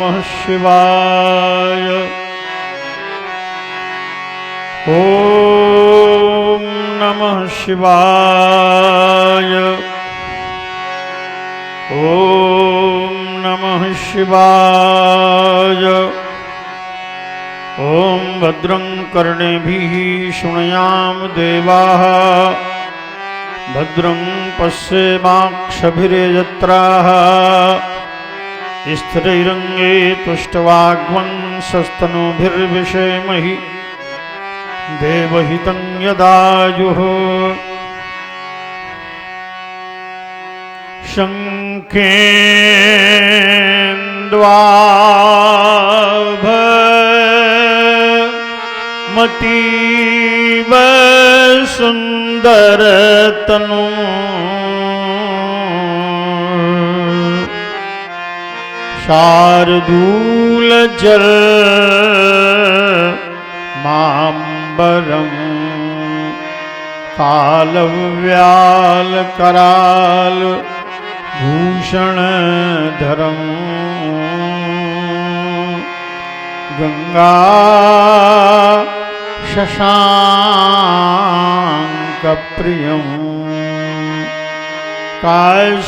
नमः शिवाय। ओम नमः शिवाय। ओम नमः शिवाय। ओम भद्रं कर्णेभिः शृणुयाम देवाः भद्रं पश्येमाक्षभिर्यजत्राः स्थिरैरङ्गे तुष्टवाग्वंशस्तनूभिर्विषेमहि देवहितं यदायुः। शङ्खेन्द्वाभमतीव सुन्दरतनु शार्दूलजल माम्बरम् कालव्यालकराल भूषणधरम् गंगा शशाङ्कप्रियम् काशीशमकलि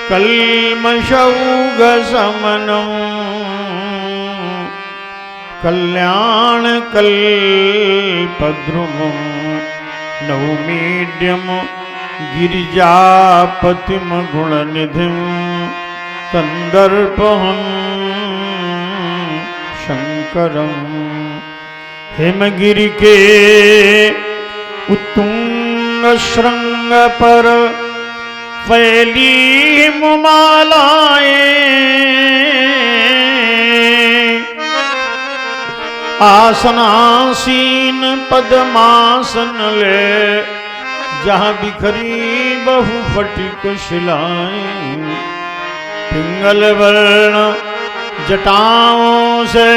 कल्मषौघशमनम् कल्याणकल्पद्रुमं नौमीड्यं गिरिजापतिं गुणनिधिं कंदर्पहं शंकरं। हिमगिरि के उत्तुंग श्रृंग पर फैली हिममालाएं आसनासीन पद्मासन ले जहाँ बिखरी बहुफटिक शिलाएं पिंगल वर्ण जटाओं से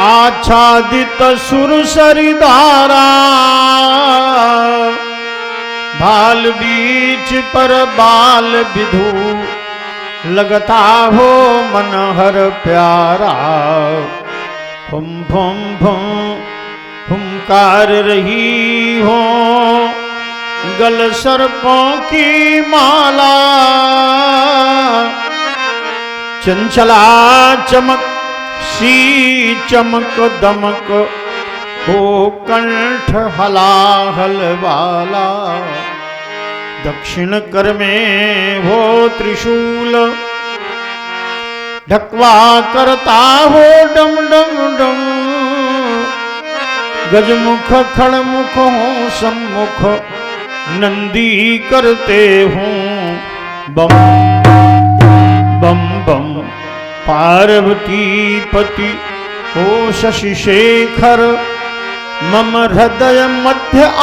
आच्छादित सुरसरी धारा भाल बीच पर बाल विधु लगता हो मनहर प्यारा। फुम फुम फुम फुमकार रही हो गल सर्पों की माला चंचला चमक सी चमक दमक हो कंठ हलाहल वाला। दक्षिण कर में हो त्रिशूल ढकवा करता हो डम डम डम गजमुख खड़मुख हो सम्मुख नंदी करते हूँ बम बम बम। पार्वती पति हो शशि शेखर मम हृदय मध्य आ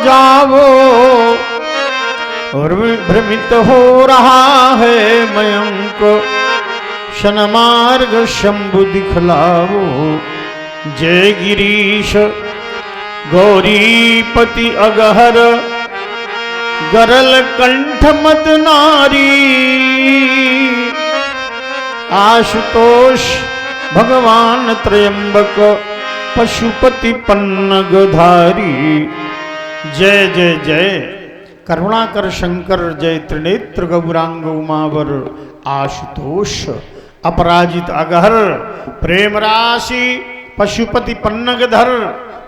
जाओ और भ्रमित हो रहा है मयंक शनमार्ग शंभु दिखलाओ। जय गिरीश गौरीपति अगहर गरल कंठ मद नारी आशुतोष भगवान त्रयंबक पशुपति पन्नगधारी। जय जय जय करुणाकर शंकर जय त्रिनेत्र गौरांग उमावर आशुतोष अपराजित अगहर प्रेम राशि पशुपति पन्नगधर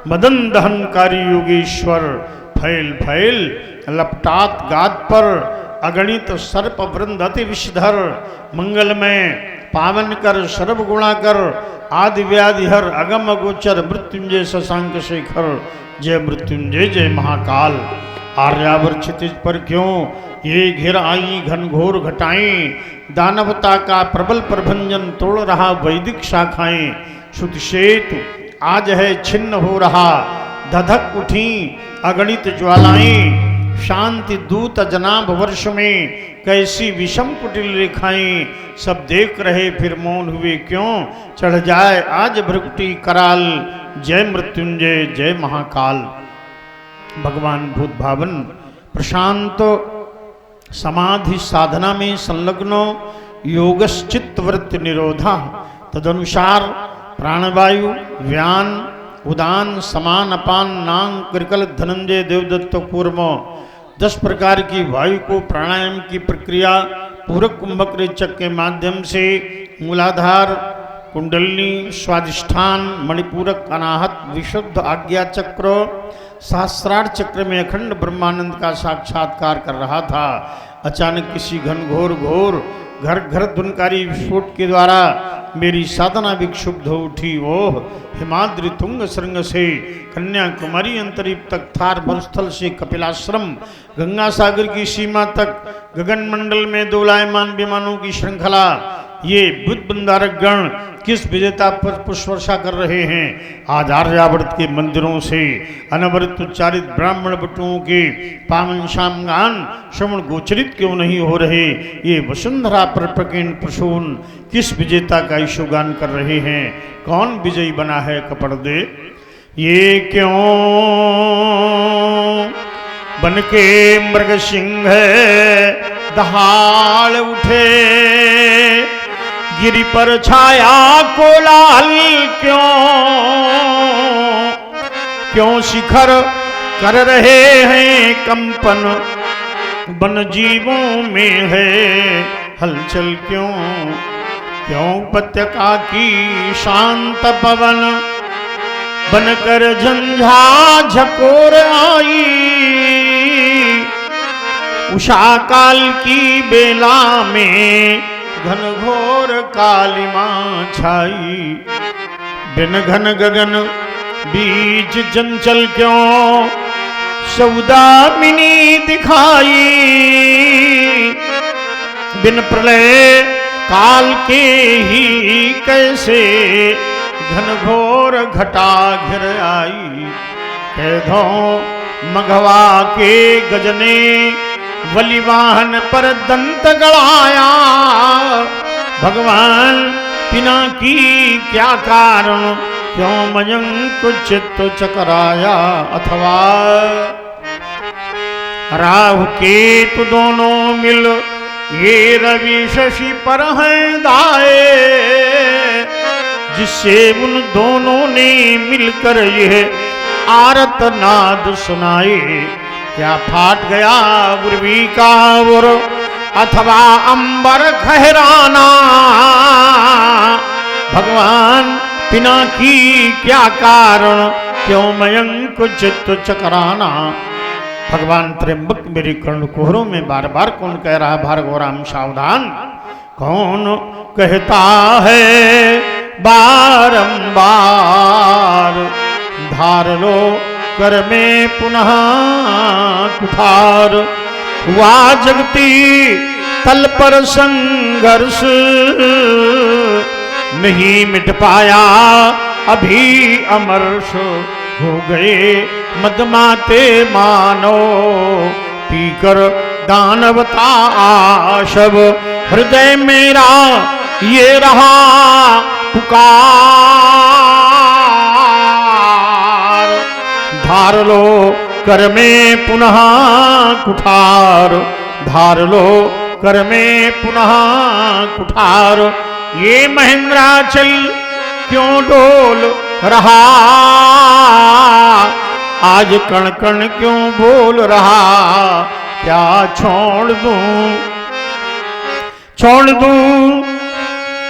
मदन दहनकारी योगेश्वर फैल फैल लपटात गाद पर अगणित सर्प वृंद अति विषधर मंगलमय पावन कर सर्व गुणाकर आदि व्याधिहर अगम गोचर मृत्युंजय शशांक शेखर। जय मृत्युंजय जय महाकाल। आर्यावर क्षितिज पर क्यों ये घिर आई घनघोर घटाएं दानवता का प्रबल प्रभंजन तोड़ रहा वैदिक शाखाएं। श्रुति सेतु आज है छिन्न हो रहा धधक उठी अगणित ज्वालाएं। शांति दूत जनाब वर्ष में कैसी विषम कुटिल रेखाएं सब देख रहे फिर मौन हुए क्यों चढ़ जाए आज भ्रुकुटी कराल। जय मृत्युंजय जय महाकाल। भगवान भूत भावन प्रशांत समाधि साधना में संलग्नो योगश्चित्तवृत्ति निरोधा। तदनुसार प्राणवायु, व्यान, उदान, समान, अपान, नांग, कृकल, धनंजय, देवदत्त, कूर्म 10 प्रकार की वायु को प्राणायाम की प्रक्रिया पूरक कुंभक रेचक के माध्यम से मूलाधार, कुंडलिनी, स्वादिष्ठान, मणिपूरक, अनाहत, विशुद्ध आज्ञा चक्र, सहस्रार चक्र में अखंड ब्रह्मानंद का साक्षात्कार कर रहा था। अचानक किसी घनघोर घोर घर घर धुनकारी विस्फोट के द्वारा मेरी साधना विक्षुब्ध हो उठी। ओह, हिमाद्री तुंग श्रृंग से कन्याकुमारी अंतरिप तक, थार मरुस्थल से कपिलाश्रम, गंगा सागर की सीमा तक, गगन मंडल में दोलायमान विमानों की श्रृंखला, ये बुद्ध बंधारक गण किस विजेता पर पुष्पवर्षा कर रहे हैं। आज आर्यावर्त के मंदिरों से अनवरत उच्चारित ब्राह्मण बटुओं के पावन शाम गान श्रवण गोचरित क्यों नहीं हो रहे। ये वसुंधरा पर प्रकीर्ण प्रसून किस विजेता का यशोगान कर रहे हैं। कौन विजयी बना है कपड़ दे। ये क्यों बन के मृग सिंह दहाड़ उठे, गिरि पर छाया कोलाहल क्यों शिखर कर रहे हैं कंपन, वन जीवों में है हलचल क्यों उपत्यका की शांत पवन बनकर झंझा झकोर आई। उषा काल की बेला में घनघोर कालिमा छाई, बिन घन गगन बीच चंचल क्यों सौदामिनी दिखाई। बिन प्रलय काल के ही कैसे घनघोर घटा घिर आई। कैधों मघवा के गजने वलिवाहन पर दंत गड़ाया। भगवान पिनाकी क्या कारण क्यों मयंक चित्त चकराया। अथवा राहु केतु दोनों मिल ये रवि शशि पर हैं दाए, जिससे उन दोनों ने मिलकर यह आरत नाद सुनाए। क्या फाट गया उर्वी का उर अथवा अंबर खहराना। भगवान पिनाकी क्या कारण क्यों मयंक चित्त चकराना। भगवान त्र्यंबक मेरे कर्ण कोहरों में बार बार कौन कह रहा है भार्गव राम सावधान। कौन कहता है बारंबार धार लो कर में पुनः कुठार। हुआ जगती तल पर संघर्ष नहीं मिट पाया अभी अमरश। हो गए मदमाते मानो पीकर दानवता आशव। हृदय मेरा ये रहा पुकार। धार लो कर में पुनः कुठार। धार लो कर में पुनः कुठार। ये महेंद्राचल क्यों डोल रहा। आज कण कण क्यों बोल रहा। क्या छोड़ दूं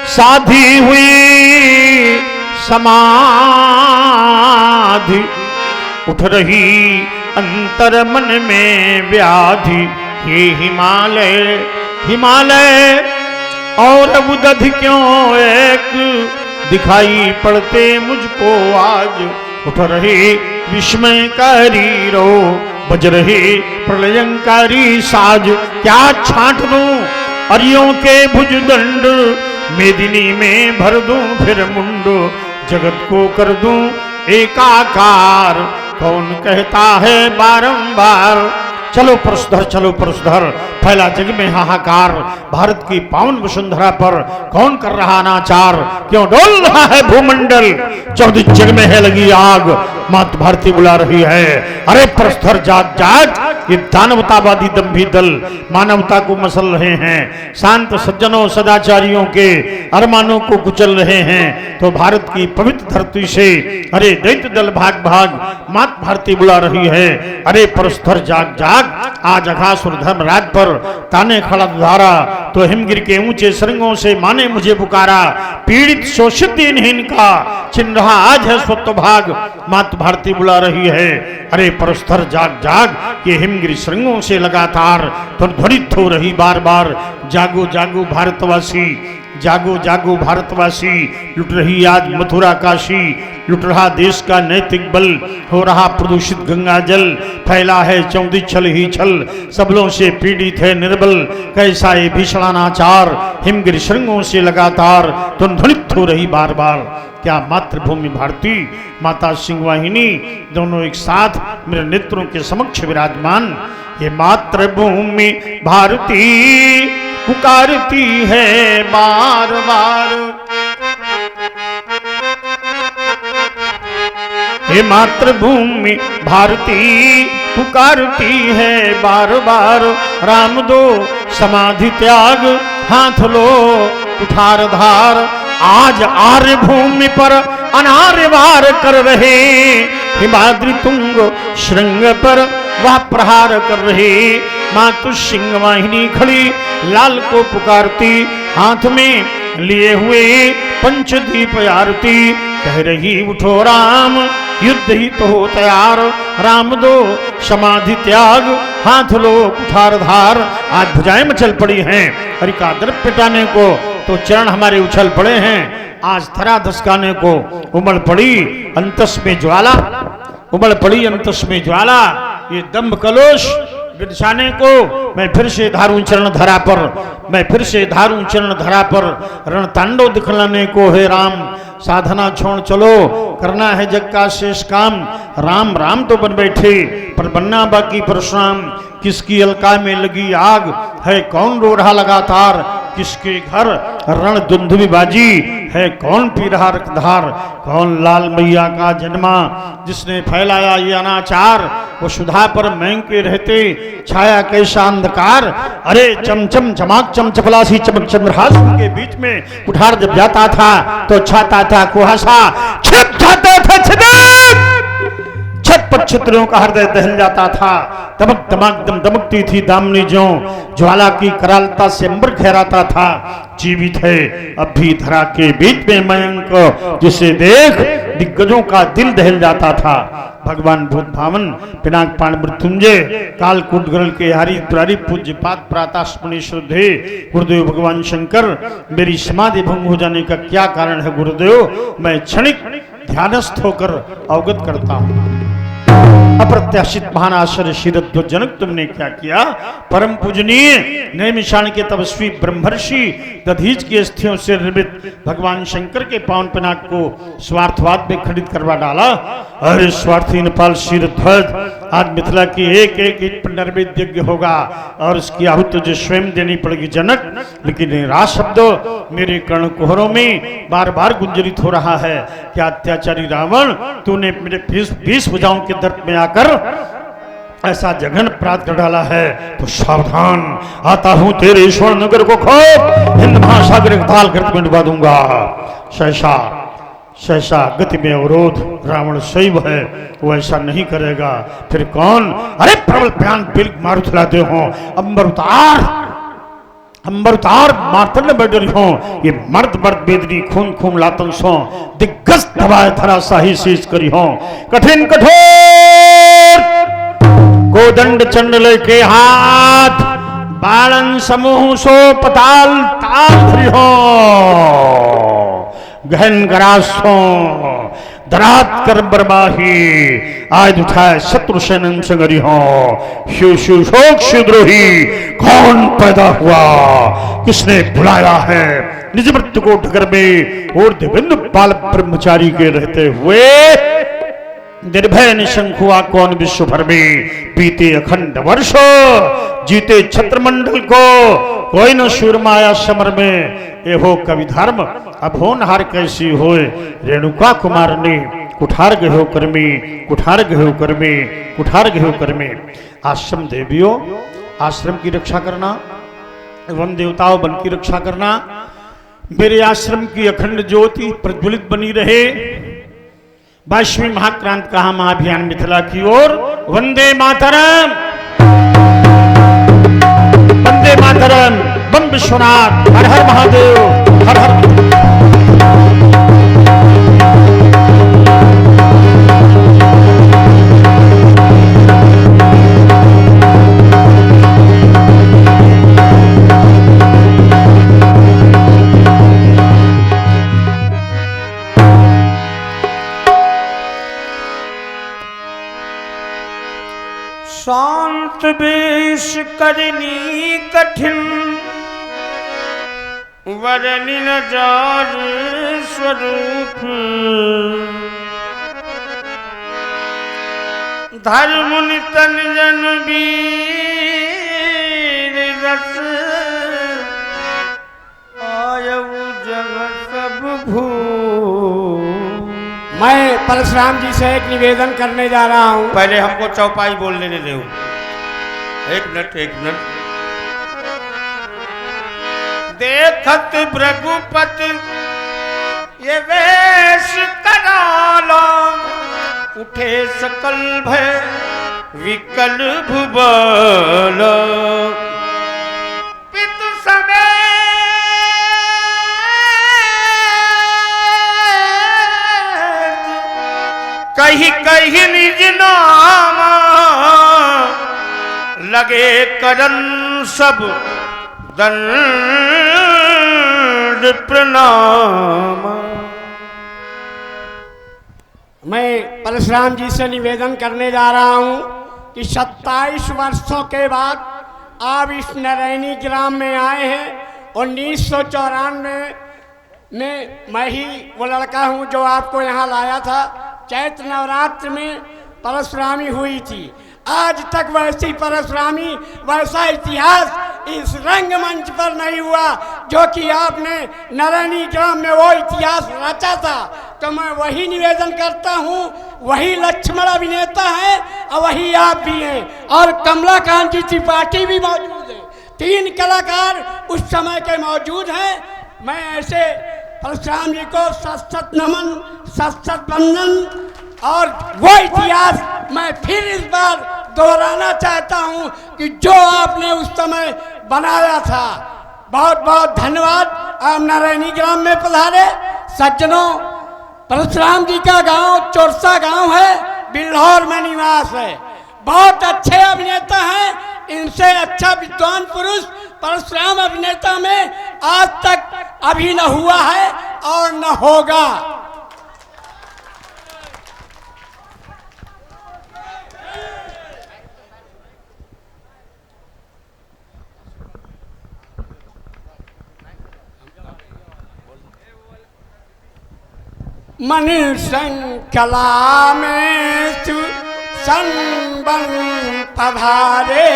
साधी हुई समाधि। उठ रही अंतर मन में व्याधि। ये हिमालय और बुदध क्यों एक दिखाई पड़ते मुझको आज। उठ रहे विस्मयकारी रो बज रहे प्रलयंकारी साज। क्या छांट दूं अरियों के भुजदंड। मेदिनी में भर दूं फिर मुंड। जगत को कर दूं एकाकार। कौन कहता है बारंबार। चलो परसधर चलो परसधर फैला जग में हाहाकार। भारत की पावन वसुंधरा पर कौन कर रहा अनाचार। क्यों डोल रहा है भूमंडल। 14 जग में है लगी आग। मात भारती बुला रही है। अरे परसधर जाग जाग ये दानवतावादी दंभी दल मानवता को मसल रहे हैं, शांत सज्जनों सदाचारियों के अरमानों को कुचल रहे हैं, तो भारत की पवित्र धरती से अरे दैत्य दल भाग भाग मात भारती बुला रही है। अरे परस्तर जाग जाग, आज अघासुर धर्मराज पर ताने खड़ा धारा, तो हिमगिर के ऊंचे श्रृंगों से माने मुझे पुकारा। पीड़ित शोषित दीनहीन का छिन रहा आज है स्वत्व भाग, मात भारती बुला रही है। अरे परस्तर जाग जाग, ये हिमगिर श्रृंगों से लगातार ध्वनित हो रही बार बार। जागो जागो भारतवासी, जागो जागो भारतवासी, लुट रही आज मथुरा काशी, लुट रहा देश का नैतिक बल, हो रहा प्रदूषित गंगा जल, फैला है चौंधी छल ही छल, सबलों से पीड़ित है निर्बल, कैसा ये भीषणाचार, हिमगिर श्रृंगों से लगातार ध्वनित हो रही बार बार। क्या मातृभूमि भारती माता सिंहवाहिनी दोनों एक साथ मेरे नेत्रों के समक्ष विराजमान। ये मातृभूमि भारती पुकारती है बार बार, हे मातृभूमि भारती पुकारती है बार बार। राम दो समाधि त्याग, हाथ लो कुठार धार, आज आर्य भूमि पर अनार्य वार कर रहे, हिमाद्री तुंग श्रृंग पर वह प्रहार कर रहे। मातु सिंह वाहिनी खड़ी लाल को पुकारती, हाथ में लिए हुए पंचदीप आरती, कह रही उठो राम युद्ध ही तो हो तैयार। राम दो समाधि त्याग, हाथ लो कुठार धार। आज भुजाएं मचल पड़ी हैं हरि का दर पिटाने को, तो चरण हमारे उछल पड़े हैं। आज थरा धसकाने को उमड़ पड़ी अंतस में ज्वाला, उमड़ पड़ी अंतस में ज्वाला। ये दम्भ कलोश बिरसाने को मैं फिर से धारूं चरण धरा पर, मैं फिर से धारूं चरण धरा पर। रणतांडव दिखलाने को है राम, साधना छोड़ चलो करना है जग का शेष काम। राम राम तो बन बैठे पर बनना बाकी परशुराम। किसकी अलका में लगी आग है, कौन रो रहा लगातार, किसके घर रण दुंदुभी बाजी है, कौन पी रहा रक्तधार। कौन लाल मैया का जन्मा जिसने फैलाया ये अनाचार, वो सुधा पर महके रहते छाया कैसा अंधकार। अरे चमचम चमाक चमचपलासी चमक चंद्रहास के बीच में कुठार जब जाता था तो छाता था कुहासा, छिप जाता था छत पर छतरियों का हृदय दहल जाता था। दमक दमक दम दमकती थी दामनी ज्वाला की करालता से अंबर घेराता था। जीवित है अब भी धरा के बीच में मयंक, जिसे देख दिग्गजों का दिल दहल जाता था। भगवान भूत भावन पिनाक पाण मृत्युंजय कालकूट गरल के हरि पुरारी पूज्य पाद प्रातस्मरणीय श्रद्धे गुरुदेव भगवान शंकर। मेरी समाधि भंग हो जाने का क्या कारण है गुरुदेव, मैं क्षणिक ध्यानस्थ होकर अवगत करता हूँ। अप्रत्याशित महान आश्चर्य शीरध्वज जनक तुमने क्या किया। परम पूजनीय नैमिषारण्य के तपस्वी ब्रह्मर्षि दधीच की अस्थियों से निर्मित भगवान शंकर के पावन पिनाक को स्वार्थवाद में खंडित करवा डाला। अरे स्वार्थी नेपाल शीरध्वज, आज मिथिला की एक एक ईट पर नैवेद्य यज्ञ होगा और इसकी आहुति तुझे स्वयं देनी पड़ेगी जनक। लेकिन निराश शब्द मेरे कर्ण कुहरों में बार बार गुंजरित हो रहा है। क्या अत्याचारी रावण, तूने मेरे 20 भुजाओं के दर्द में आकर ऐसा जघन अपराध कर डाला है, तो सावधान, आता हूं तेरे स्वर्ण नगर को खो हिंद महासागर ताल कर डुबा दूंगा। सहसा गति में अवरोध, रावण शैव है, वो ऐसा नहीं करेगा। फिर कौन? अरे प्रबल प्यान बिल मारू खिलाते हो, अंबर उतार मारतन बैठे हो। ये मर्द बेदनी खून खून लातन सो दिग्गज दबाए धरा साही शीश करी हो। कठिन कठोर कोदंड चंडल के हाथ, बालन समूह सो पताल ताल धरी हो। गहन गरासों दरात कर बरबाही, आज उठाए शत्रु सैनन संगरी हो। शिव शिव शोक शिवद्रोही, कौन पैदा हुआ, किसने बुलाया है निज मृत्यु को ढगर में। और देवेंद्र पाल ब्रह्मचारी के रहते हुए निर्भय निशंक हुआ कौन विश्व भर में। बीते अखंड वर्ष जीते छत्रमंडल को, कोई न सूरमाया समर में। ये हो कवि धर्म अब होनहार कैसी होए, रेणुका कुमार ने कुठार गहो कर्मी, कुठार गहो कर्मी, कुठार गहो कर्मी। आश्रम देवियों, आश्रम की रक्षा करना, वन देवताओं वन की रक्षा करना, मेरे आश्रम की अखंड ज्योति प्रज्वलित बनी रहे। 22वीं महाक्रांति का महाअभियान मिथिला की ओर। वंदे मातरम, वंदे मातरम, बम विश्वनाथ, हर हर महादेव, हर हर। शांत वेश करनी कठिन, वरनि न जार स्वरूप। धर्म नितन जन वीर रस, आयु जग सब भू। मैं परशुराम जी से एक निवेदन करने जा रहा हूँ। पहले हमको चौपाई बोल लेने दो। एक मिनट, एक मिनट। देखत भृगुपति ये वेश कराला, उठे सकल भय विकल भुवल। पितु समय कही कही निज नाम, लगे करन सब दंड प्रणाम। मैं परशुराम जी से निवेदन करने जा रहा हूँ कि 27 वर्षों के बाद आप इस नारायणी ग्राम में आए हैं। 1994 में मैं ही वो लड़का हूँ जो आपको यहाँ लाया था। चैत्र नवरात्र में परशुरामी हुई थी। आज तक वैसी परशुरामी, वैसा इतिहास इस रंगमंच पर नहीं हुआ जो कि आपने नारायणी ग्राम में वो इतिहास रचा था। तो मैं वही निवेदन करता हूँ, वही लक्ष्मण अभिनेता है और वही आप भी हैं, और कमलाकांत जी त्रिपाठी भी मौजूद है। 3 कलाकार उस समय के मौजूद हैं। मैं ऐसे परशुराम जी को सशत नमन, सशत वंदन, और वो इतिहास मैं फिर इस बार दोहराना चाहता हूँ कि जो आपने उस समय बनाया था। बहुत बहुत धन्यवाद। आप नारायणी ग्राम में पधारे। सज्जनों, परशुराम जी का गांव चोरसा गांव है, बिल्हौर में निवास है। बहुत अच्छे अभिनेता हैं। इनसे अच्छा विद्वान पुरुष परशुराम अभिनेता में आज तक अभी न हुआ है और न होगा। मन संकला में संबन पधारे,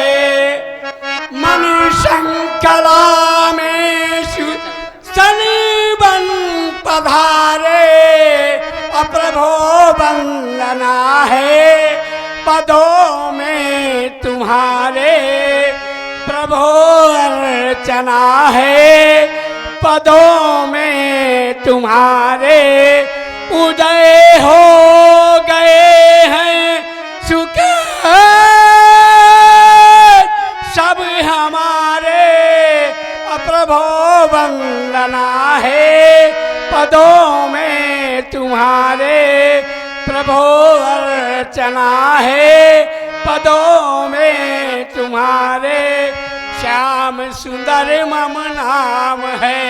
मन संकला में संबन पधारे। प्रभो वंदना है पदों में तुम्हारे, प्रभो अर्चना है पदों में तुम्हारे। उदय हो गए हैं सुख सब हमारे, प्रभो वंदना है पदों में तुम्हारे, प्रभो अर्चना है पदों में तुम्हारे। श्याम सुंदर मम नाम है,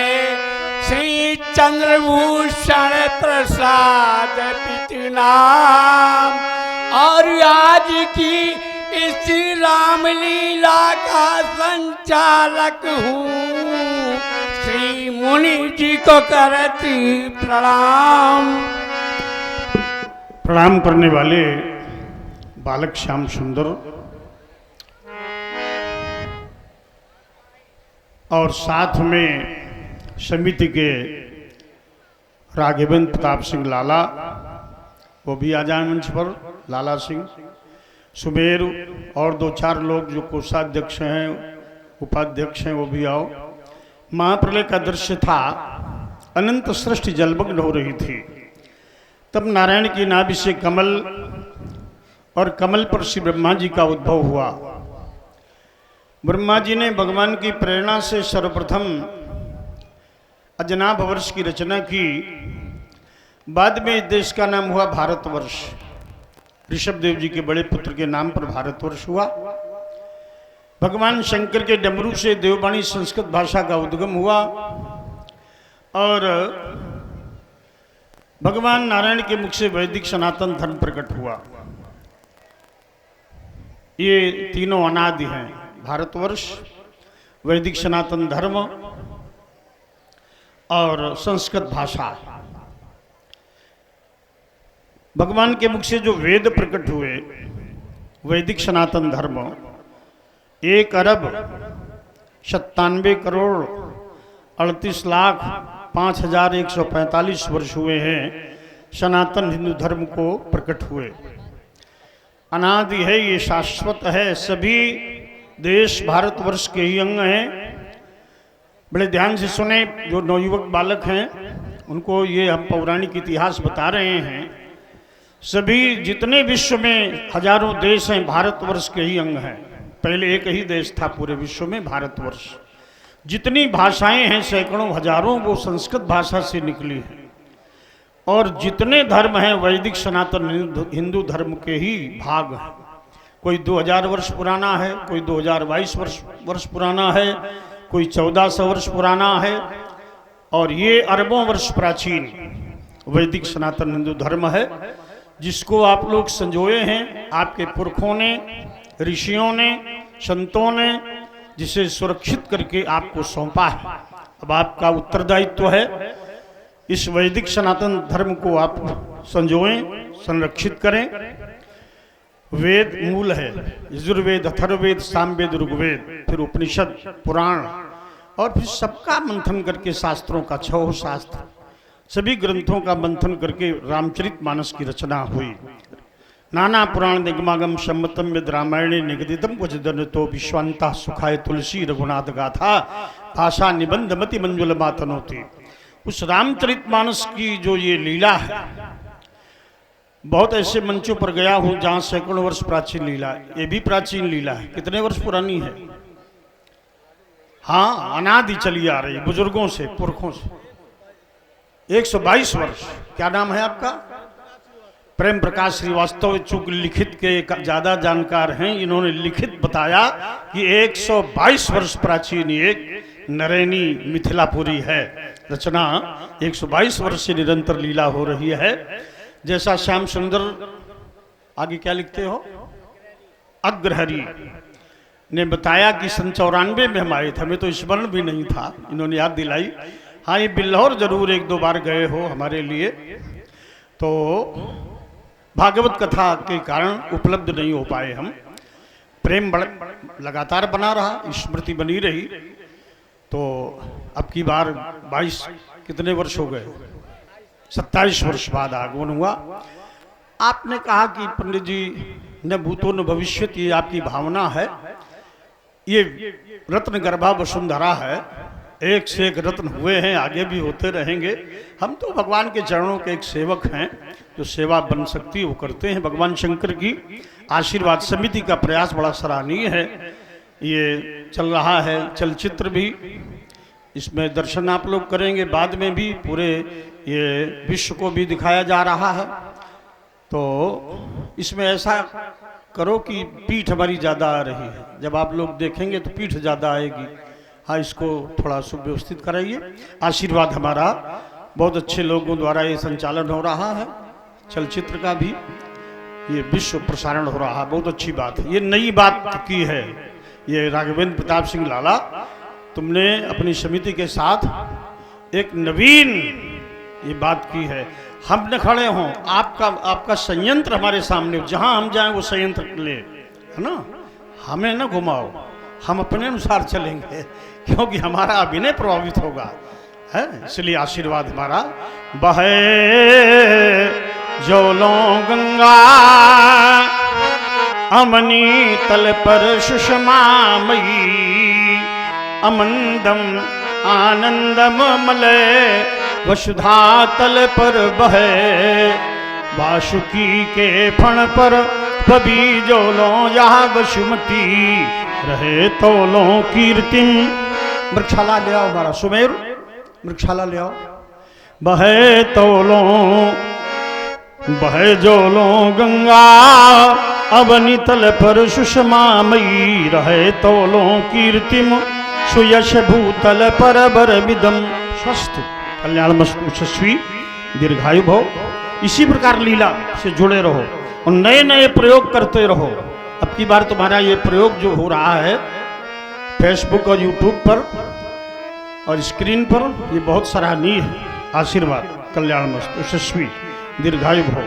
श्री चंद्रभूषण प्रसाद पितु नाम। और आज की इस रामलीला का संचालक हूँ, श्री मुनि जी को करती प्रणाम। प्रणाम करने वाले बालक श्याम सुंदर और साथ में समिति के राघवेंद्र प्रताप सिंह लाला, वो भी आ जाए मंच पर। लाला सिंह सुमेरु और 2-4 लोग जो कोषाध्यक्ष हैं, उपाध्यक्ष हैं, वो भी आओ। महाप्रलय का दृश्य था, अनंत सृष्टि जलमग्न हो रही थी। तब नारायण की नाभि से कमल और कमल पर श्री ब्रह्मा जी का उद्भव हुआ। ब्रह्मा जी ने भगवान की प्रेरणा से सर्वप्रथम अजनाभ वर्ष की रचना की। बाद में इस देश का नाम हुआ भारतवर्ष। ऋषभदेव जी के बड़े पुत्र के नाम पर भारतवर्ष हुआ। भगवान शंकर के डमरू से देववाणी संस्कृत भाषा का उद्गम हुआ और भगवान नारायण के मुख से वैदिक सनातन धर्म प्रकट हुआ। ये तीनों अनादि हैं, भारतवर्ष, वैदिक सनातन धर्म और संस्कृत भाषा। भगवान के मुख से जो वेद प्रकट हुए, वैदिक सनातन धर्म, 1,97,38,05,145 वर्ष हुए हैं सनातन हिंदू धर्म को प्रकट हुए। अनादि है, ये शाश्वत है। सभी देश भारतवर्ष के ही अंग हैं। बड़े ध्यान से सुने, जो नवयुवक बालक हैं उनको ये हम पौराणिक इतिहास बता रहे हैं। सभी जितने विश्व में हजारों देश हैं, भारतवर्ष के ही अंग हैं। पहले एक ही देश था पूरे विश्व में, भारतवर्ष। जितनी भाषाएं हैं, सैकड़ों हजारों, वो संस्कृत भाषा से निकली हैं। और जितने धर्म हैं, वैदिक सनातन हिंदू धर्म के ही भाग हैं। कोई 2000 वर्ष पुराना है, कोई 2022 वर्ष पुराना है, कोई 1400 वर्ष पुराना है, और ये अरबों वर्ष प्राचीन वैदिक सनातन हिंदू धर्म है, जिसको आप लोग संजोए हैं। आपके पुरखों ने, ऋषियों ने, संतों ने जिसे सुरक्षित करके आपको सौंपा है। अब आपका उत्तरदायित्व है इस वैदिक सनातन धर्म को आप संजोएं, संरक्षित करें। वेद मूल है, यजुर्वेद, अथर्ववेद, सामवेद, ऋग्वेद, फिर उपनिषद, पुराण, और फिर सबका मंथन करके शास्त्रों का 6 शास्त्र, सभी ग्रंथों का मंथन करके रामचरितमानस की रचना हुई। नाना पुराण निगमागम सम्मतम यद रामायणे निगदितम क्वचिदन तो विश्वांता सुखाय तुलसी रघुनाथ गाथा भाषा निबंध मति मंजुल मातनोती। उस रामचरितमानस की जो ये लीला है, बहुत ऐसे मंचों पर गया हूं जहां सैकड़ों वर्ष प्राचीन लीला है। ये भी प्राचीन लीला है। कितने वर्ष पुरानी है? हाँ, अनादि चली आ रही, बुजुर्गों से, पुरखों से। 122 वर्ष। क्या नाम है आपका? प्रेम प्रकाश श्रीवास्तव। चूंकि लिखित के ज्यादा जानकार हैं, इन्होंने लिखित बताया कि 122 वर्ष प्राचीन एक नरैनी मिथिलापुरी है रचना। 122 वर्ष से निरंतर लीला हो रही है। जैसा श्याम सुंदर, आगे क्या लिखते हो, अग्रहरि ने बताया कि 94 में हम आए थे, हमें तो स्मरण भी नहीं था, इन्होंने याद दिलाई। हाँ, ये बिल्लौर जरूर 1-2 बार गए हो हमारे लिए, तो भागवत कथा के कारण उपलब्ध नहीं हो पाए हम। प्रेम लगातार बना रहा, स्मृति बनी रही। तो अब की बार 22 कितने वर्ष हो गए? 27 वर्ष बाद आगमन हुआ। आपने कहा कि पंडित जी, न भूतो न भविष्यत, ये आपकी भावना है। ये रत्न गर्भा वसुंधरा है, एक से एक रत्न हुए हैं, आगे भी होते रहेंगे। हम तो भगवान के चरणों के एक सेवक हैं, जो सेवा बन सकती है वो करते हैं। भगवान शंकर की आशीर्वाद समिति का प्रयास बड़ा सराहनीय है। ये चल रहा है चलचित्र भी, इसमें दर्शन आप लोग करेंगे। बाद में भी पूरे ये विश्व को भी दिखाया जा रहा है। तो इसमें ऐसा करो कि पीठ हमारी ज़्यादा आ रही है, जब आप लोग देखेंगे तो पीठ ज़्यादा आएगी। हाँ, इसको थोड़ा सुव्यवस्थित कराइए। आशीर्वाद हमारा, बहुत अच्छे लोगों द्वारा ये संचालन हो रहा है चलचित्र का भी, ये विश्व प्रसारण हो रहा है, बहुत अच्छी बात है। ये नई बात की है, ये राघवेंद्र प्रताप सिंह लाला, तुमने अपनी समिति के साथ एक नवीन ये बात की है। हम न खड़े हों, आपका संयंत्र हमारे सामने, जहां हम जाएं वो संयंत्र ले, है ना, हमें न घुमाओ, हम अपने अनुसार चलेंगे, क्योंकि हमारा अभिनय प्रभावित होगा, है। इसलिए आशीर्वाद हमारा। बहे जोलों गंगा अमनी तल पर सुषमामयी अमंदम आनंदम मलय वसुधा तल पर बहे वासुकी के फण पर पबीजोलो यहाँ वसुमती रहे तोलो कीर्तिम। वृक्षाला ले आओ हमारा सुमेर, वृक्षाला ले आओ। बहे तोलो बहे जोलो गंगा अवनी तल पर सुषमामयी रहे तोलो कीर्तिम सुयश भूतल पर बर विदम। स्वस्थ कल्याण मस्तु यशस्वी दीर्घायु भव। इसी प्रकार लीला से जुड़े रहो और नए नए प्रयोग करते रहो। अब की बार तुम्हारा ये प्रयोग जो हो रहा है फेसबुक और यूट्यूब पर और स्क्रीन पर, ये बहुत सराहनीय है। आशीर्वाद कल्याण मस्तु यशस्वी दीर्घायु भव।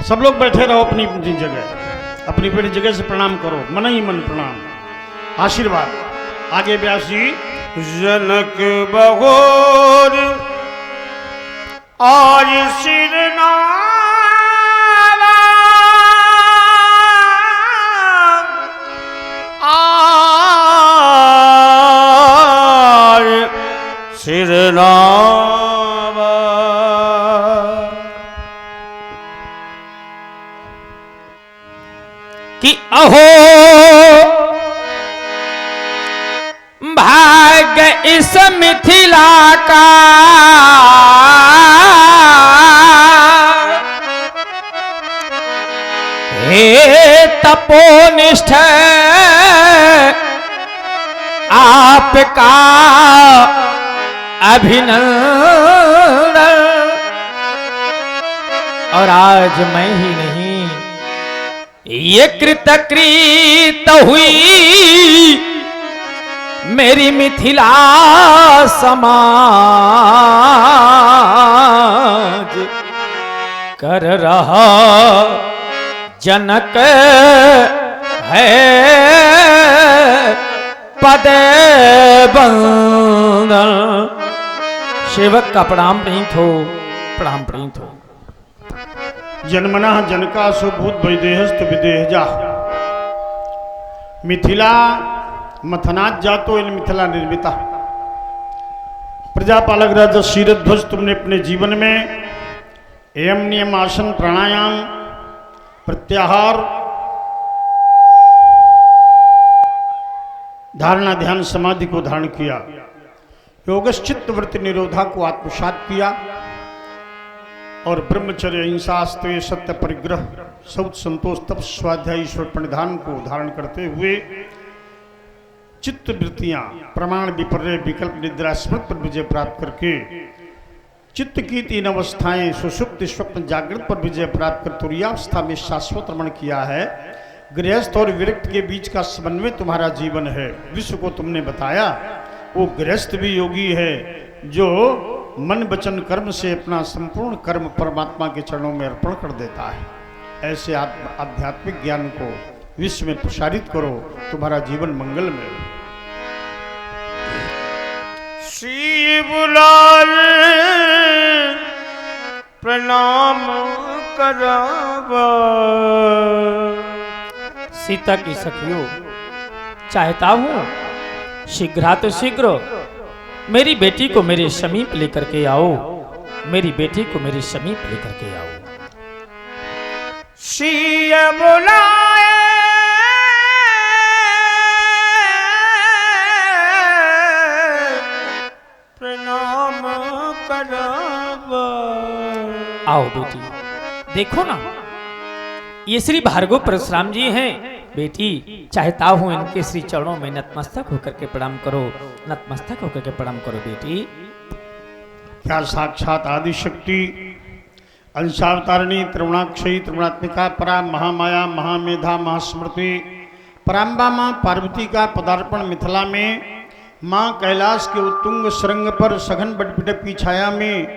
सब लोग बैठे रहो अपनी अपनी जगह, अपनी अपनी जगह से प्रणाम करो, मन ही मन प्रणाम। आशीर्वाद आगे व्यास जी। जनक बहोर आज सिर नावा आज सिर नावा कि अहो भाग्य इस मिथिला का हे तपोनिष्ठ आपका अभिनंदन। और आज मैं ही नहीं, ये कृतकृत हुई मेरी मिथिला समाज। कर रहा जनक है पद बंदन। सेवक का प्रणाम प्रीत हो, प्रणाम प्रीत हो। जन्मना जनका सुभूत वैदेहस्त विदेहजा मिथिला मथनाथ जातो इन मिथिला निर्मिता। प्रजापालक राजा शीरध्वज तुमने अपने जीवन में यम नियम आसन प्राणायाम प्रत्याहार धारणा ध्यान समाधि को धारण किया, योगश्चित्त वृत्ति निरोधा को आत्मसात किया और ब्रह्मचर्य अहिंसा अस्तेय सत्य परिग्रह सौच संतोष तप स्वाध्याय ईश्वर प्रणिधान को धारण करते हुए चित्त वृत्तियां प्रमाण विपर्य विकल्प निद्रा स्मृत पर विजय प्राप्त करके चित्त की तीन अवस्थाएं सुषुप्ति स्वप्न जागृत पर विजय प्राप्त कर तुरीयावस्था में शाश्वत रमण किया है। गृहस्थ और विरक्त के बीच का समन्वय तुम्हारा जीवन है। विश्व को तुमने बताया वो गृहस्थ भी योगी है जो मन वचन कर्म से अपना संपूर्ण कर्म परमात्मा के चरणों में अर्पण कर देता है। ऐसे आध्यात्मिक ज्ञान को विश्व में प्रसारित करो, तुम्हारा जीवन मंगलमय हो। श्री बुलाल प्रणाम करावा। सीता की सखियों, चाहता हूं शीघ्रात शीघ्र मेरी बेटी को मेरे समीप लेकर के आओ, मेरी बेटी को मेरे समीप लेकर के आओ। सिय बुलाए प्रणाम करावा। आओ बेटी, देखो ना ये श्री भार्गव परशुराम जी हैं। बेटी चाहता हूं इनके श्री चरणों में नतमस्तक होकर के प्रणाम करो, नतमस्तक होकर के प्रणाम करो बेटी। क्या साक्षात आदि शक्ति अंशावतारिणी त्रिगुणाक्षयी त्रिगुणात्मिका परा महामाया महामेधा महास्मृति पराम्बा माँ पार्वती का पदार्पण मिथिला में माँ कैलाश के उत्तुंग श्रृंग पर सघन बटपिटपी छाया में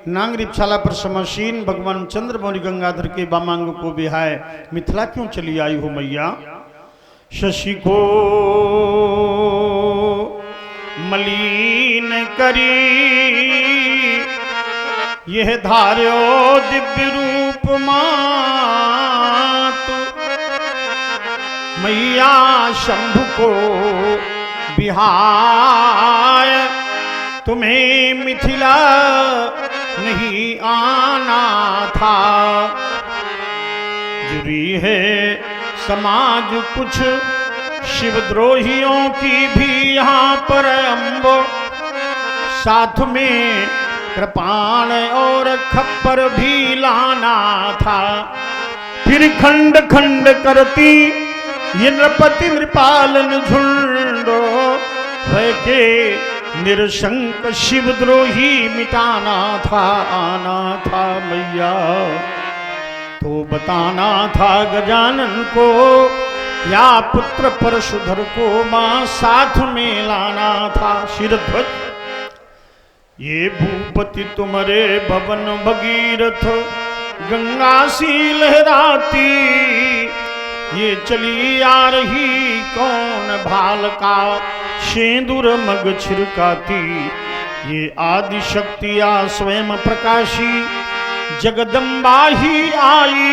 नांग रिपशाला पर समसीन भगवान चंद्रमौली गंगाधर के वामांग को बिहाय मिथिला क्यों चली आई हो मैया। शशि को मलिन करी यह धार्यो दिव्य रूप मात मैया शंभु को बिहाय, तुम्हें मिथिला नहीं आना था। जुड़ी है समाज कुछ शिवद्रोहियों की भी यहाँ पर अम्बो, साथ में कृपाण और खप्पर भी लाना था। फिर खंड खंड करती ये नृपति नृपालन झुंडो, वह के निरशंक शिवद्रोही मिटाना था। आना था मैया तो बताना था गजानन को, या पुत्र परशुधर को मां साथ में लाना था। शिरध्वज ये भूपति तुम्हारे भवन भगीरथ, गंगा सी लहराती, ये चली आ रही कौन भाल का शेंदुर मग छिड़काती। ये आदि शक्तिया स्वयं प्रकाशी जगदम्बा ही आई,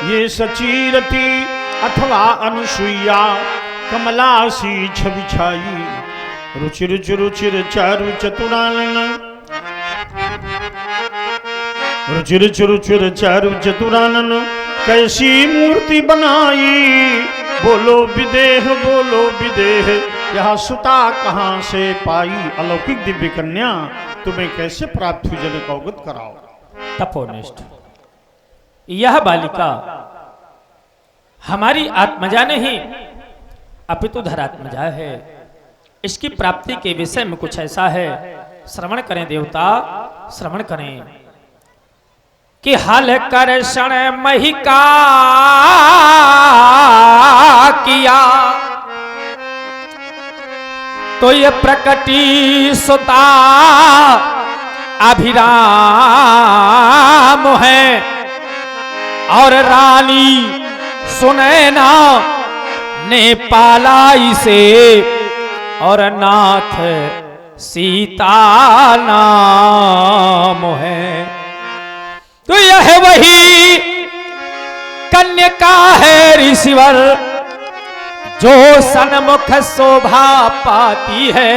ये सचीरती अथवा अनुसुईया कमला सी छवि छाई। रुचिर रुचिर चारु चतुरानन, रुचिर रुचिर चारु चतुरानन, कैसी मूर्ति बनाई। बोलो विदेह यह सुता कहाँ से पाई। अलौकिक दिव्य कन्या तुम्हें कैसे प्राप्त हुई, जन को अवगत कराओ। तपोनिष्ठ यह बालिका हमारी आत्मजा नहीं अपितु धरात्मजा है। इसकी प्राप्ति के विषय में कुछ ऐसा है, श्रवण करें देवता, श्रवण करें कि हाल कर क्षण महिका किया, तो ये प्रकटी सुता अभिराम है। और रानी सुनैना ने पाला इसे, और नाथ सीता नाम है। तो यह वही कन्या है ऋषिवर, जो सन्मुख शोभा पाती है।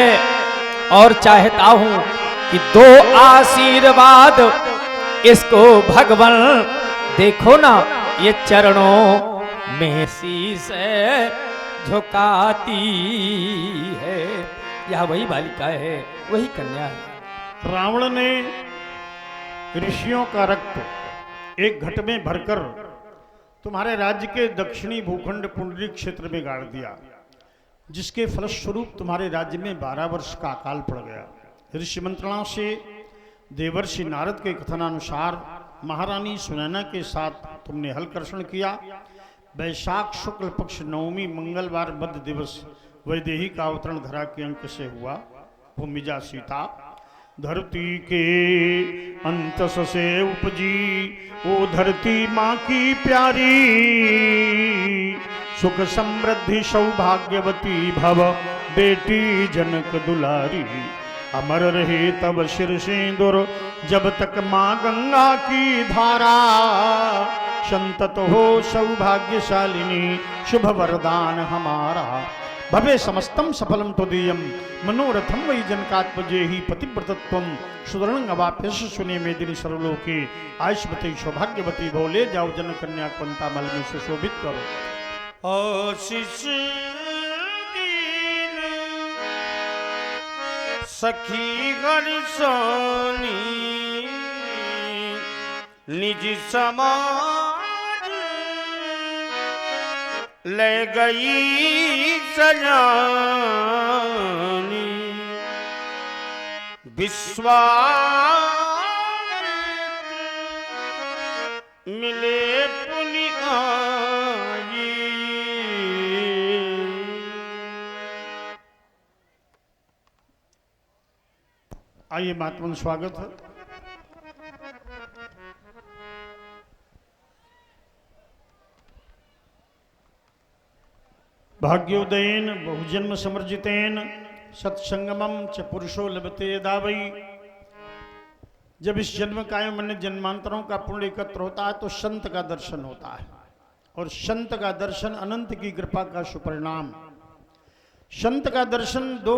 और चाहता हूं कि दो आशीर्वाद इसको भगवान, देखो ना ये चरणों में शीश झुकाती है। यह वही बालिका है, वही कन्या है। रावण ने ऋषियों का रक्त एक घट में भरकर तुम्हारे राज्य के दक्षिणी भूखंड पुंडरी क्षेत्र में गाड़ दिया, जिसके फलस्वरूप तुम्हारे राज्य में 12 वर्ष का अकाल पड़ गया। ऋषि मंत्रणा से देवर्षि नारद के कथनानुसार महारानी सुनैना के साथ तुमने हलकर्षण किया। वैशाख शुक्ल पक्ष नवमी मंगलवार मध्य दिवस वैदेही का अवतरण धरा के अंक से हुआ। भूमिजा सीता धरती के अंतस से उपजी, ओ धरती माँ की प्यारी। सुख समृद्धि सौभाग्यवती भव, बेटी जनक दुलारी। अमर रहे तब शिर सिंदूर, जब तक माँ गंगा की धारा। संतत हो सौभाग्यशालिनी, शुभ वरदान हमारा। भवे समस्तम सफलम त्वदीयम, मनोरथम वै जनकात्मजेहि। पतिव्रतत्वम सुदृढ़ं अवाप्यस सुने मेदिनी सर्वलोके। आयुष्मती सौभाग्यवती भो, ले जाओ जन कन्या कंतामल में सुशोभित करो। आशीष सखी गणसोनी, निज समाज ले गई सजानी। विश्वास मिले पुनि आई। आइए महात्मा स्वागत है। भाग्योदयेन बहुजन्म समर्जितेन सत्संगमम च पुरुषो लभते दावई। जब इस जन्म का एवं अन्य जन्मांतरों का पुण्य एकत्र होता है तो संत का दर्शन होता है। और संत का दर्शन अनंत की कृपा का सुपरिणाम। संत का दर्शन दो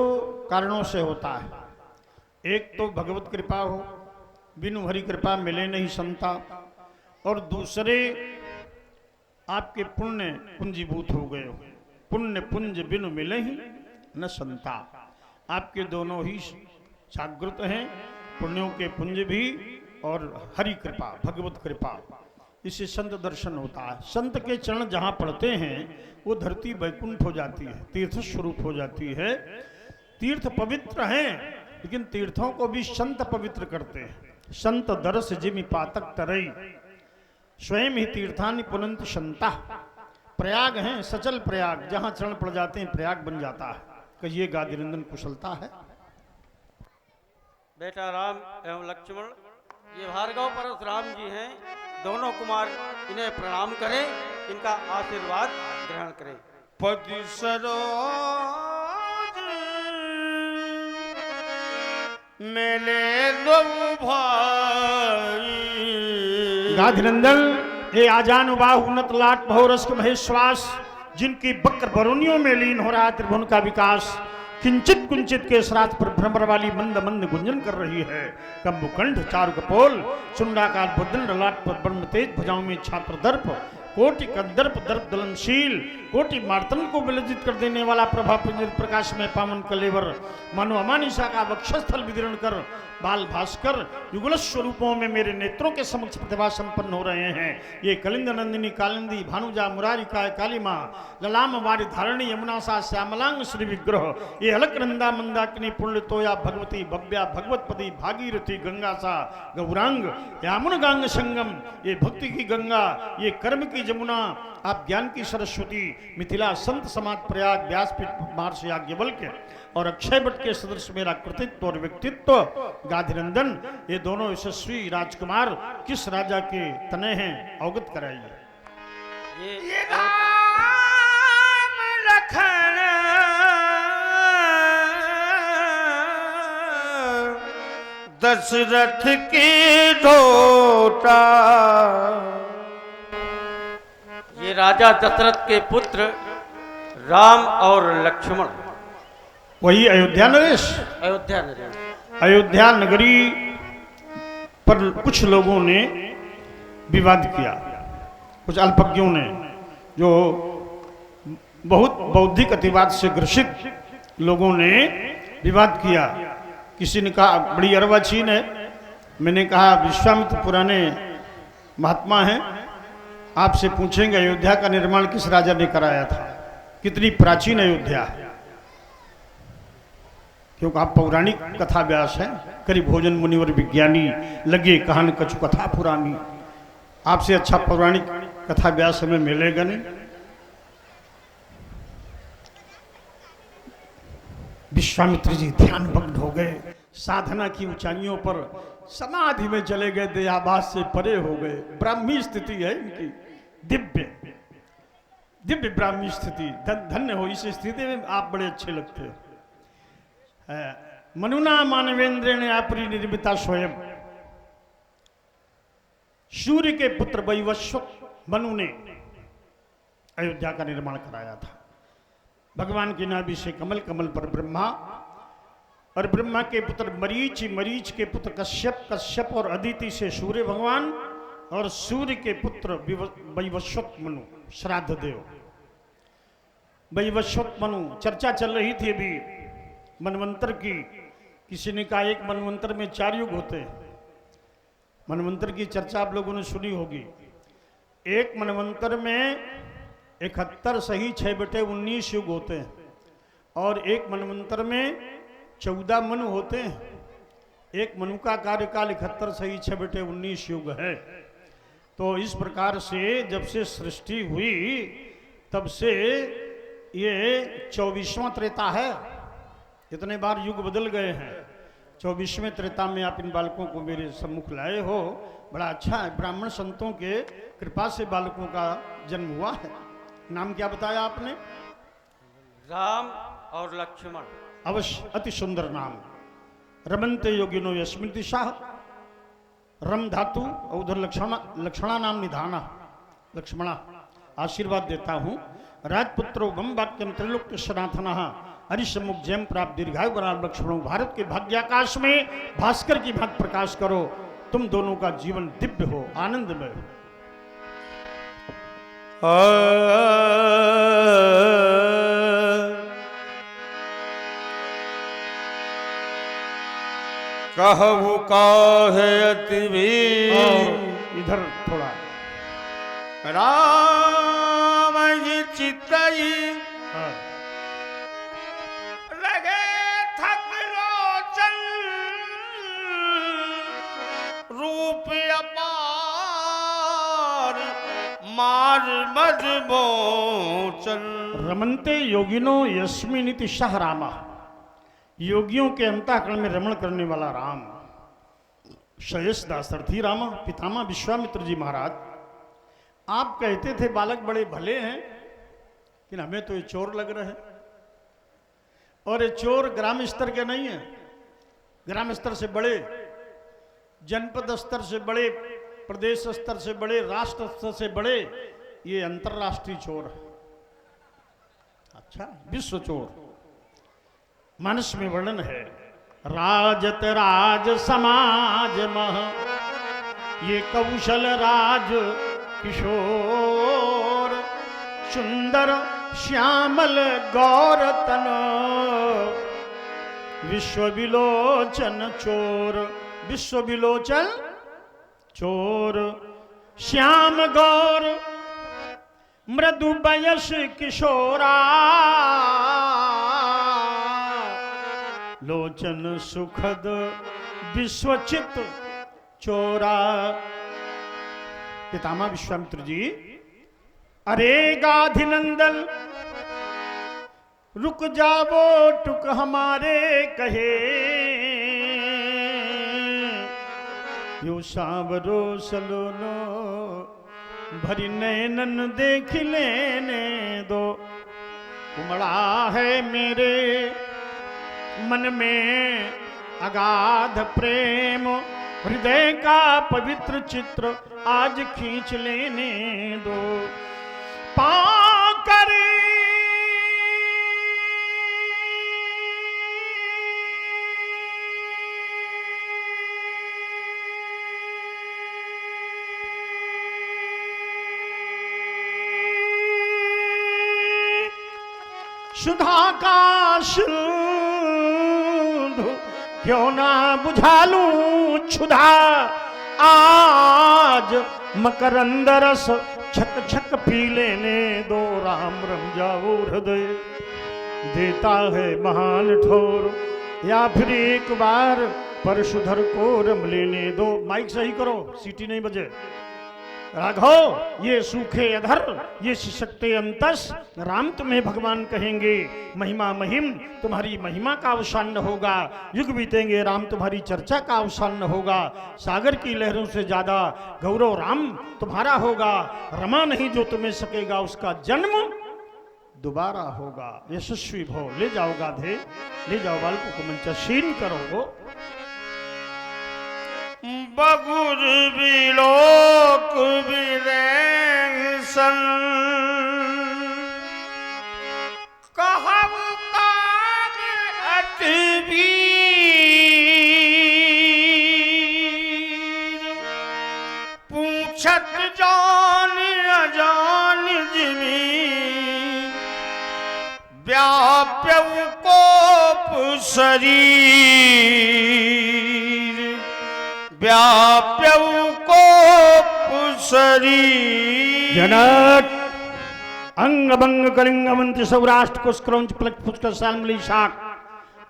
कारणों से होता है। एक तो भगवत कृपा हो, बिनु हरि कृपा मिले नहीं संता, और दूसरे आपके पुण्य पुंजीभूत हो गए हो। पुण्य पुंज बिनु मिले ही न संता। आपके दोनों ही जागृत हैं, पुण्यों के पुंज भी और हरि कृपा भगवत कृपा, इससे संत दर्शन होता है। संत के चरण जहाँ पड़ते हैं वो धरती वैकुंठ हो जाती है, तीर्थ स्वरूप हो जाती है। तीर्थ पवित्र हैं, लेकिन तीर्थों को भी संत पवित्र करते हैं। संत दरस जिमि पातक तरई, स्वयं ही तीर्थानि पुनंत संता। प्रयाग हैं, सचल प्रयाग, जहाँ चरण पड़ जाते हैं प्रयाग बन जाता है। कहिए गादिनंदन कुशलता है। बेटा राम एवं लक्ष्मण, ये भार्गव परशुराम जी हैं, दोनों कुमार, इन्हें प्रणाम करें, इनका आशीर्वाद ग्रहण करें। पति सरोज मेले दो भाई। गाधिनंदन हे आजान बाहु नत लाट भौरस्क महेश्वास, जिनकी बक्र बरुनियों में लीन हो रहा है त्रिभुवन का विकास। किंचित कुंचित के श्राद्ध पर भ्रमर वाली मंद मंद गुंजन कर रही है। कंबुकंठ चारु कपोल, चुंडाकार बुद्धन ललाट पर ब्रह्म तेज, भुजाओं में छात्र दर्प, कोटि कंदर्प दर्प दलनशील, कोटि मार्तन को विलजित कर देने वाला प्रभा पुंज प्रकाश में पावन कलेवर, मानो अमानिशा का वक्षस्थल विदीर्ण कर बाल भास्कर युगल स्वरूपों में मेरे नेत्रों के समक्ष प्रतिभा संपन्न हो रहे हैं। ये कलिंद नंदिनी कालिंदी भानुजा मुरारी काय काली माँ, ललाम वारी धारणी यमुना सा श्यामलांग श्री विग्रह, ये अलक नंदा मंदाकिनी पुण्य तोया भगवती भव्या भगवतपति भागीरथी गंगा सा गौरांग, यामुन गांग संगम, ये भक्ति की गंगा, ये कर्म की जमुना, आप ज्ञान की सरस्वती, मिथिला संत समाज प्रयाग व्यासपीठ महर्षि याज्ञवल्क्य और अक्षय वट के सदृश मेरा कृतित्व और व्यक्तित्व। गाधिनंदन ये दोनों यशस्वी राजकुमार किस राजा के तने हैं, अवगत कराइए। ये राम लखन दशरथ के ढोटा, ये राजा दशरथ के पुत्र राम और लक्ष्मण। वही अयोध्या नरेश। अयोध्या नरेश। अयोध्या नगरी पर कुछ लोगों ने विवाद किया, कुछ अल्पज्ञों ने, जो बहुत बौद्धिक अतिवाद से ग्रसित लोगों ने विवाद किया। किसी ने कहा बड़ी अर्वाचीन है, मैंने कहा विश्वामित्र पुराने महात्मा हैं, आपसे पूछेंगे अयोध्या का निर्माण किस राजा ने कराया था, कितनी प्राचीन अयोध्या है। क्योंकि आप पौराणिक कथा व्यास हैं, करी भोजन मुनिवर विज्ञानी, लगे कहान कछु कथा पुरानी। आपसे अच्छा पौराणिक कथा व्यास हमें मिलेगा नहीं। विश्वामित्र जी ध्यानभग्न हो गए, साधना की ऊंचाइयों पर समाधि में चले गए, देहाभास से परे हो गए। ब्राह्मी स्थिति है इनकी, दिव्य दिव्य ब्राह्मी स्थिति। धन्य हो, इस स्थिति में आप बड़े अच्छे लगते हो। मनुना मानवेंद्र ने आपरी निर्मिता स्वयं, सूर्य के पुत्र वैवस्वत मनु ने अयोध्या का निर्माण कराया था। भगवान की नाभि से कमल, कमल पर ब्रह्मा, और ब्रह्मा के पुत्र मरीच, मरीच के पुत्र कश्यप, कश्यप और अदिति से सूर्य भगवान, और सूर्य के पुत्र वैवस्वत मनु श्राद्ध देव। वैवस्वत मनु, चर्चा चल रही थी अभी मनवंतर की। किसी ने कहा एक मनवंतर में 4 युग होते हैं। मनवंतर की चर्चा आप लोगों ने सुनी होगी। एक मनवंतर में 71 सही 6/19 युग होते हैं, और एक मनवंतर में 14 मनु होते हैं। एक मनु का कार्यकाल 71 सही 6/19 युग है। तो इस प्रकार से जब से सृष्टि हुई तब से ये 24वां त्रेता है। इतने बार युग बदल गए हैं। 24वें त्रेता में आप इन बालकों को मेरे सम्मुख लाए हो, बड़ा अच्छा है। ब्राह्मण संतों के कृपा से बालकों का जन्म हुआ है। नाम क्या बताया आपने? राम और लक्ष्मण। अवश्य, अति सुंदर नाम। रमन्ते योगिनो यस्मिन् दिशाः, रम धातु और उधर लक्षणा नाम निधाना, लक्ष्मणा। आशीर्वाद देता हूँ। राजपुत्रो बम वाक्यम त्रैलोक्य सनातन हरिसमुख जयम प्राप्त दीर्घायु बराल लक्ष्मणों। भारत के भाग्याकाश में भास्कर की भांति प्रकाश करो। तुम दोनों का जीवन दिव्य हो, आनंदमय हो। कहु काहे अति वीर इधर थोड़ा राम जी चितई हाँ। लगे थक लोचन रूप अपार मार मद मोचन। रमनते योगिनो यस्मिनिति शाह रामा। योगियों के अंतःकरण में रमण करने वाला राम। शयस दासरथी रामा पितामह विश्वामित्र जी महाराज, आप कहते थे बालक बड़े भले हैं, लेकिन हमें तो ये चोर लग रहे हैं। और ये चोर ग्राम स्तर के नहीं है, ग्राम स्तर से बड़े, जनपद स्तर से बड़े, प्रदेश स्तर से बड़े, राष्ट्र स्तर से बड़े, ये अंतरराष्ट्रीय चोर है। अच्छा, विश्व चोर। मानस में वर्णन है, राजत राज समाज मह ये कौशल राज किशोर। सुंदर श्यामल गौर तन विश्व विलोचन चोर। विश्व विलोचन चोर। श्याम गौर मृदु बयस किशोरा। लोचन सुखद विश्वचित चोरा। पितामह विश्वामित्र जी, अरे गाधिनंदन रुक जावो टुक हमारे कहे। यो सांवरो सलोनो भरी नैनन देख लेने दो। उमड़ा है मेरे मन में अगाध प्रेम। हृदय का पवित्र चित्र आज खींच लेने दो। पाकर सुधा का सिंधु क्यों ना बुझा लूं क्षुधा। आज मकरंद रस छक छक पी लेने दो। राम रम जाओ हृदय देता है महान ठोर। या फिर एक बार परशुधर को रम लेने दो। माइक सही करो, सीटी नहीं बजे। राघव ये सूखे अधर ये सिसकते अंतस, राम तुम्हें भगवान कहेंगे। महिमा महिम तुम्हारी महिमा का अवसान न होगा। युग बीतेंगे राम तुम्हारी चर्चा का अवसान न होगा। सागर की लहरों से ज्यादा गौरव राम तुम्हारा होगा। रमा नहीं जो तुम्हें सकेगा उसका जन्म दोबारा होगा। यशस्वी भो ले जाओ गाधे, ले जाओ बालकों को मंचासीन करो। बगुर बिलोक बिरेंसन कहब काग अति वीर। पूछत जान अजान जिमी व्याप्यउ कोप शरीर। व्याप्यउ कोप शरीर। जनक अंग बंग कलिंग अवंती सौराष्ट्र कुशक्रौंच प्लक पुष्कर शालमली शाक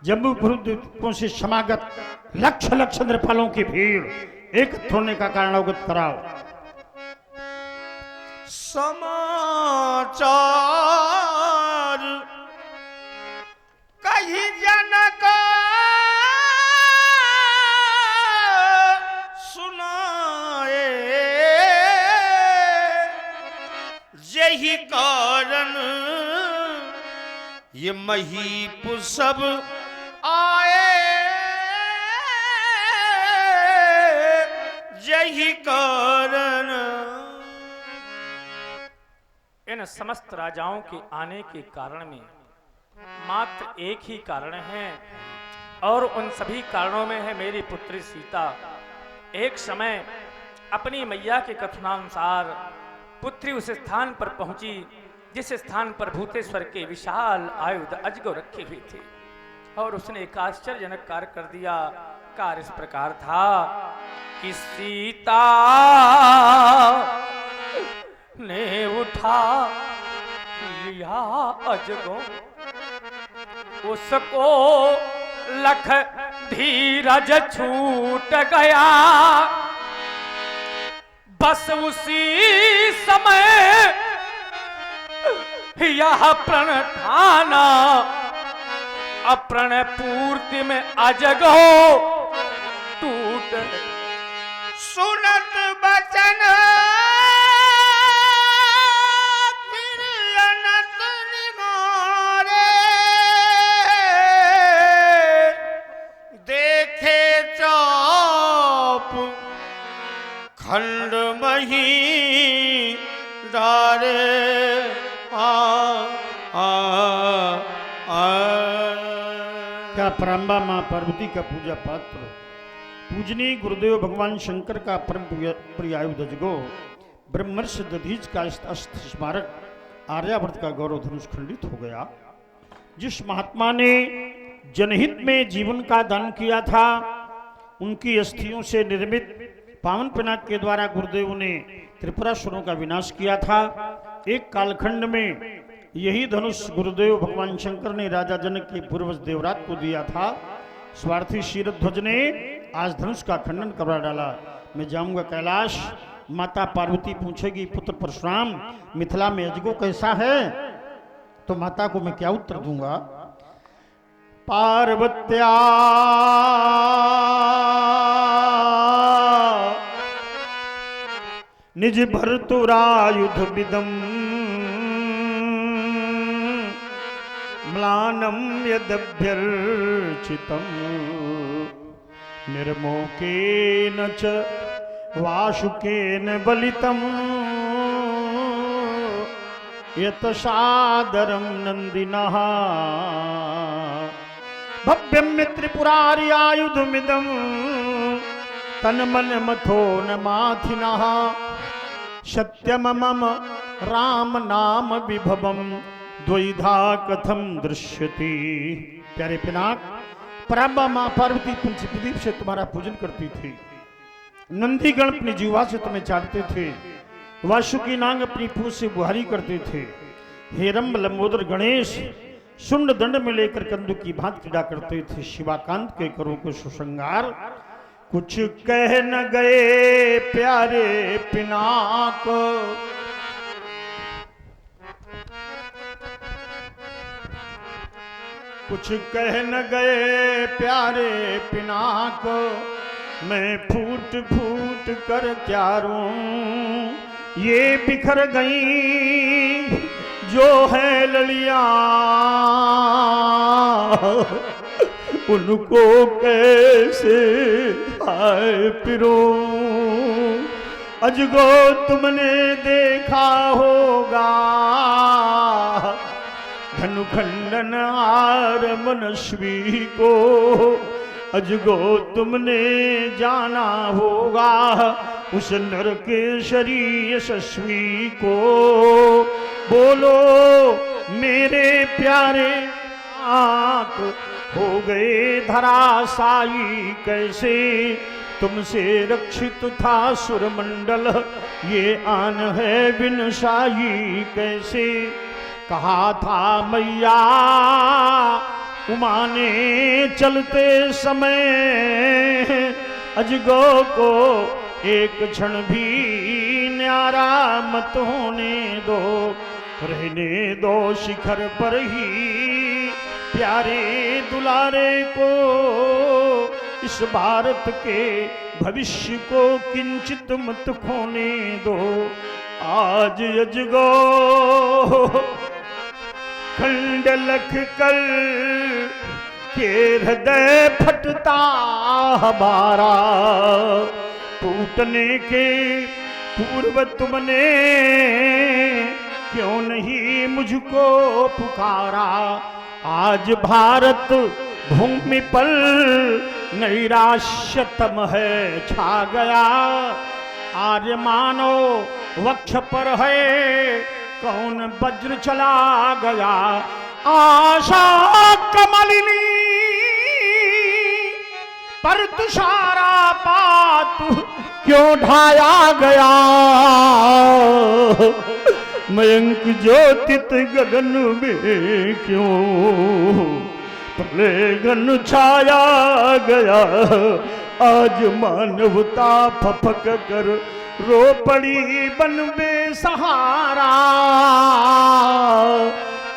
जम्मू द्वीपों से समागत लक्ष लक्ष नृपालों की भीड़ एकत्र होने का कारण अवगत कराओ। समाचार कही जनक सुनाए। यही कारण ये महीप सब आए। यही कारण इन समस्त राजाओं के आने के कारण में मात्र एक ही कारण है, और उन सभी कारणों में है मेरी पुत्री सीता। एक समय अपनी मैया के कथनानुसार पुत्री उस स्थान पर पहुंची जिस स्थान पर भूतेश्वर के विशाल आयुध अजगर रखे हुए थे, और उसने एक आश्चर्यजनक कार्य कर दिया। कार्य इस प्रकार था कि सीता ने उठा लिया अजगर, उसको लख धीरज छूट गया। बस उसी समय यह प्रण ठाना, अप्रण पूर्ति में अजगर टूट। सुनत बचन फिर अनत निहारे, देखे चाप खंड मही धारे। क्या परम्बा माँ पार्वती का पूजा पात्र पूजनीय गुरुदेव भगवान शंकर का परम प्रिय आयुध अजगर, ब्रह्मर्षि दधीच का अस्त्र स्मारक आर्यावर्त का गौरव धनुष खंडित हो गया। जिस महात्मा ने जनहित में जीवन का दान किया था, उनकी अस्थियों से निर्मित पावन पिनाक के द्वारा गुरुदेव ने त्रिपुरासुरों का विनाश किया था। एक कालखंड में यही धनुष गुरुदेव भगवान शंकर ने राजा जनक के पूर्वज देवराज को दिया था। स्वार्थी शीरध्वज ने आज धनुष का खंडन करवा डाला। मैं जाऊंगा कैलाश, माता पार्वती पूछेगी पुत्र परशुराम मिथिला में अजगर कैसा है, तो माता को मैं क्या उत्तर दूंगा। पार्वत्या निज भर्तुरायुध विदम म्लानम यदभ्यर्चितम निर्मोकेन च वासुकेन बलितम यत सादरम नंदिनः भव्यम त्रिपुरारि आयुधमिदं तन्मन मथो न माथिनः सत्यम मम राम नाम विभवम द्वैधा कथम दृश्यति। प्यारे पिनाक, पराम्बा मां पार्वती तुलसी प्रदीप से तुम्हारा पूजन करती थी, नंदीगण अपनी जीवा से तुम्हें चाटते थे, वासुकी नाग अपनी पूछ से बुहारी करते थे, हेरम्ब लंबोदर गणेश सुंड दंड में लेकर कंदु की भांति क्रीड़ा करते थे, शिवाकांत के करो को सुशृंगार कुछ कह न गए प्यारे पिनाक। कुछ कह न गए प्यारे पिनाक, मैं फूट फूट कर क्या रोऊं, ये बिखर गई जो है ललिया, उनको कैसे आए पिरो। अजगर तुमने देखा होगा, धनुखंडन आर मनस्वी को, अजगर तुमने जाना होगा, उस नरकेशरी यशस्वी को। बोलो मेरे प्यारे आंख हो गए धराशायी कैसे, तुमसे रक्षित था सुरमंडल, ये आन है विनशायी कैसे। कहा था मैया उमा ने चलते समय, अजगर को एक क्षण भी न्यारा मत होने दो, रहने दो शिखर पर ही प्यारे दुलारे को, इस भारत के भविष्य को किंचित मत खोने दो। आज अजगर खंड लख कर के हृदय फटता हमारा, टूटने के पूर्व तुमने क्यों नहीं मुझको पुकारा। आज भारत भूमि पर नैराश्यतम है छा गया। आर्य मानो वक्ष पर है कौन वज्र चला गया। आशा कमलिनी पर तुषारा पात क्यों ढाया गया। मयंक ज्योतित गगन में क्यों प्रलय घन छाया गया। आज मानवता फपक कर रो पड़ी बन बेसहारा।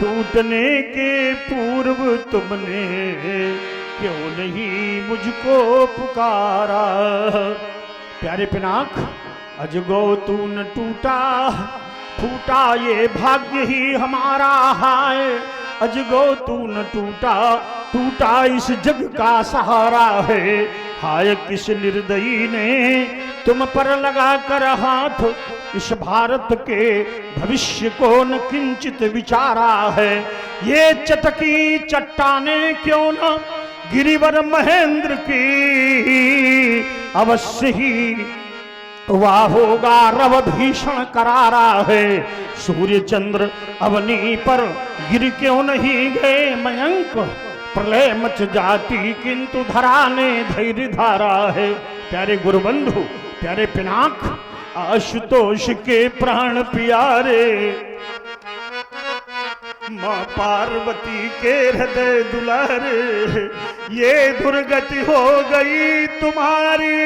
टूटने के पूर्व तुमने क्यों नहीं मुझको पुकारा। प्यारे पिनाक अजगो तू न टूटा फूटा ये भाग्य ही हमारा है। अजगो तू न टूटा टूटा इस जग का सहारा है। हाय किस निर्दयी ने तुम पर लगा कर हाथ इस भारत के भविष्य को न किंचित विचारा है। ये चटकी चट्टाने क्यों न गिरिवर महेंद्र की अवश्य ही वह होगा रव भीषण करारा है। सूर्य चंद्र अवनी पर गिर क्यों नहीं गए मयंक। प्रलय मच जाती किंतु धरा ने धैर्य धारा है। प्यारे गुरुबंधु प्यारे पिनाक आशुतोष के प्राण प्यारे। माँ पार्वती के हृदय दुलारे ये दुर्गति हो गई तुम्हारी।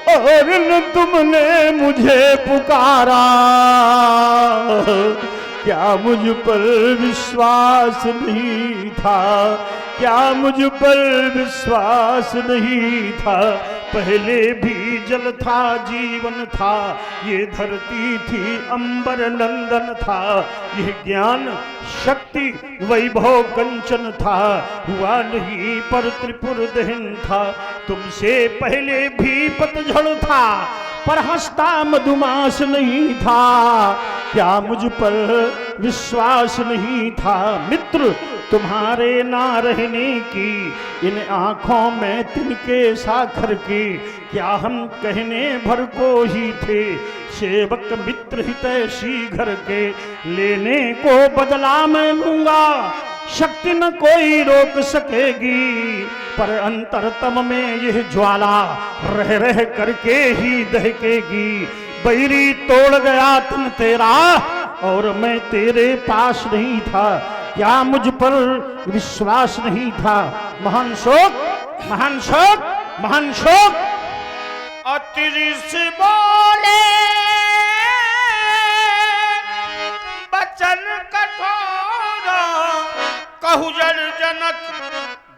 और न तुमने मुझे पुकारा। क्या मुझ पर विश्वास नहीं था। क्या मुझ पर विश्वास नहीं था। पहले भी जल था जीवन था। ये धरती थी अंबर नंदन था। ये ज्ञान शक्ति वैभव कंचन था। हुआ नहीं पर त्रिपुर दहन था। तुमसे पहले भी पतझड़ था पर हंसता मधुमास नहीं था। क्या मुझ पर विश्वास नहीं था। मित्र तुम्हारे ना रहने की इन आंखों में तिनके साखर की क्या हम कहने भर को ही थे। सेवक मित्र हितैषी घर के लेने को बदला मैं लूंगा। शक्ति न कोई रोक सकेगी पर अंतरतम में यह ज्वाला रह रह करके ही दहकेगी। बैरी तोड़ गया तुम तेरा और मैं तेरे पास नहीं था। क्या मुझ पर विश्वास नहीं था। महान शोक महान शोक महान शोक। अतिरिक्त बोले बचन कठोर कहु जन जनक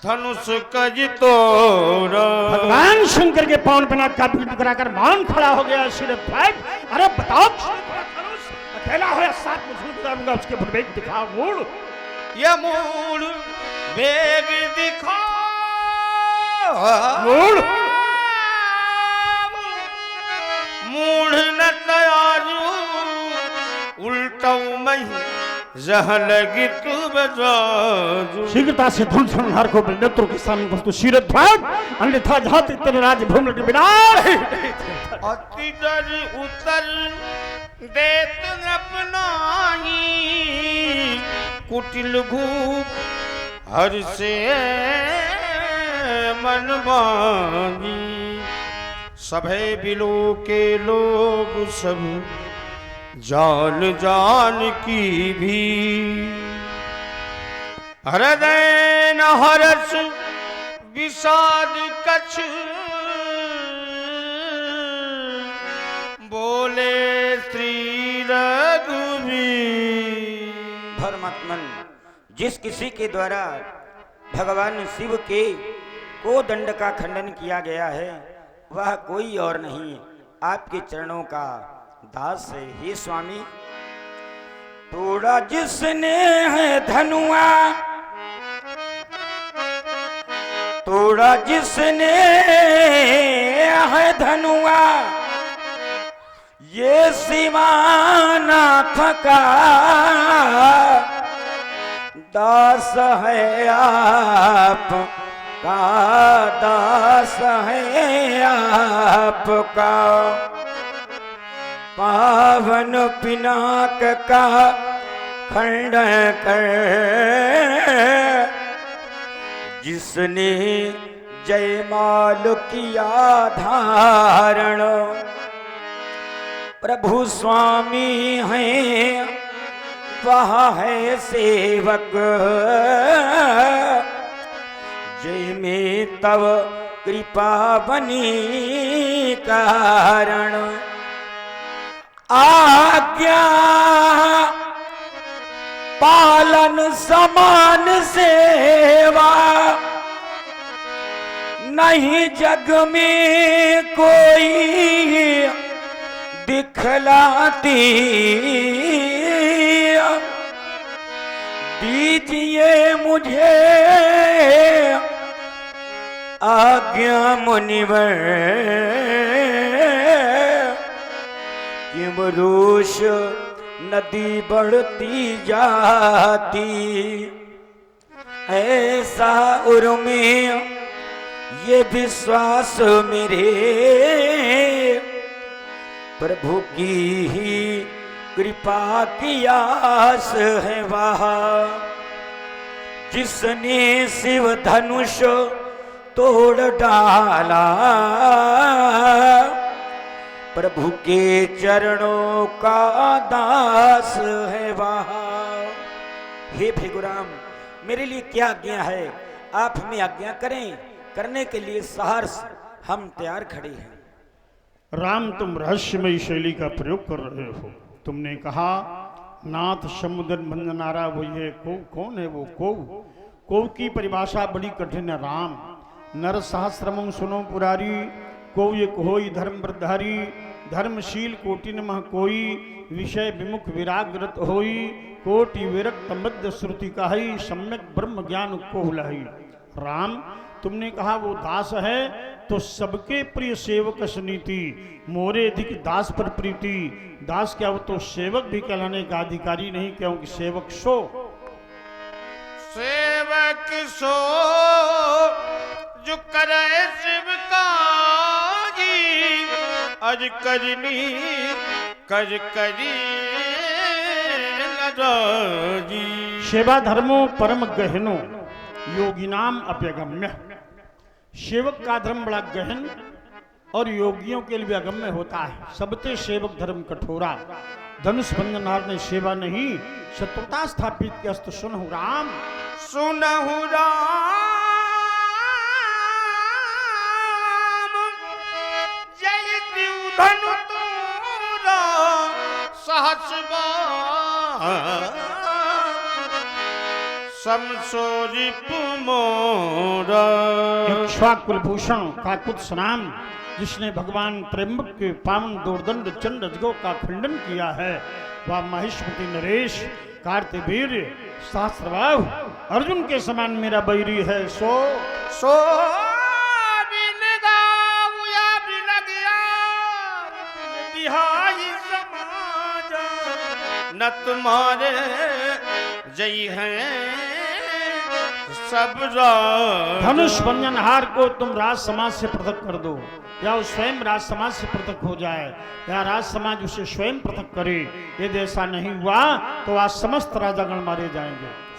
धनुष कज तोर। भगवान शंकर के पवन पिनाक का पीठ कराकर मान खड़ा हो गया सिर फैट। अरे बताओ धनुष अकेला हो या साथ में झूठ उसके वेग दिखाओ मूड। ये मूड वेग दिखा मूड मूढ़ न तयाजू उल्टऊ मही जहाँ लगी तू बजाजू। शीघ्रता से धनुष संहार को नेत्रों के सामने वस्तु सिर फैट अन्यथा जाति तेरे राज्य भूमि के बिना। अति दर उतर देत अपनाही कुटिल भूप हर से मन बानी। सभे बिलो के लोग सब जान जान की भी हृदय न हरस विषाद कछ बोले श्री रघुवीर। धर्मात्मन जिस किसी के द्वारा भगवान शिव के को दंड का खंडन किया गया है वह कोई और नहीं आपके चरणों का दास है। हे स्वामी तोड़ा जिसने है धनुआ तोड़ा जिसने है धनुआ ये शिवानाथ का दास है आप का, दास है आपका। पावन पिनाक का खंडन कर जिसने जयमाल किया धारण, प्रभु स्वामी हैं वह है सेवक, जय में तव कृपा बनी कारण। आज्ञा पालन समान सेवा, नहीं जग में कोई दिखलाती। दीजिए मुझे आज्ञा मुनिवर, किम रोष नदी बढ़ती जाती। ऐसा उर्मे ये विश्वास मेरे, प्रभु की ही कृपा की आस है वहाँ। जिसने शिव धनुष तोड़ डाला, प्रभु के चरणों का दास है वहाँ। हे भृगुराम, मेरे लिए क्या आज्ञा है, आप हमें आज्ञा करें, करने के लिए सहर्ष हम तैयार खड़े हैं। राम, तुम रहस्यमयी शैली का प्रयोग कर रहे हो। तुमने कहा नाथ समुद्र भंजनारा वो ये कौन है वो कौ की परिभाषा बड़ी कठिन है। राम, नर सहस्रमं सुनो पुरारी, को ये कोई धर्म वृद्धारी, धर्मशील कोटि नमः कोई, विषय विमुख विराग्रत होई, कोटि विरक्त मध्य श्रुति कही, सम्यक ब्रह्म ज्ञान को हुलाई। राम, तुमने कहा वो दास है, तो सबके प्रिय सेवक सनीति, मोरे अधिक दास पर प्रीति। दास क्या, वो तो सेवक भी कहलाने का अधिकारी नहीं, क्योंकि सेवक सो सेवक सो जो करे शिव काजी, अज करनी कर करी लराजी। सेवा धर्मो परम गहनो, योगी नाम अप्यगम्य। सेवक का धर्म बड़ा गहन और योगियों के लिए अगम्य होता है। सबते सेवक धर्म कठोरा, धनुष भंजनहार ने सेवा नहीं शत्रुता स्थापित के अस्त। सुनहु राम, सुनहु राम, जय द्युधनु तोरा सहस बार, समसोरिप मोरा। इक्ष्वाकुलभूषण काकुत्स नाम, जिसने भगवान त्र्यंबक के पावन दोर्दंड चंड रजगों का खंडन किया है, वह महेशपति नरेश कार्तिवीर सहस्रबाहु अर्जुन के समान मेरा बैरी है। सो बिन गाऊ या बिन गया बिहाई समाज, न तुम्हारे जय हैं सब राज। धनुष भंजनहार को तुम राज समाज से पृथक कर दो, या वो स्वयं राज समाज से पृथक हो जाए, या राज समाज उसे स्वयं पृथक करे। यदि ऐसा नहीं हुआ तो आज समस्त राजागण मारे जाएंगे।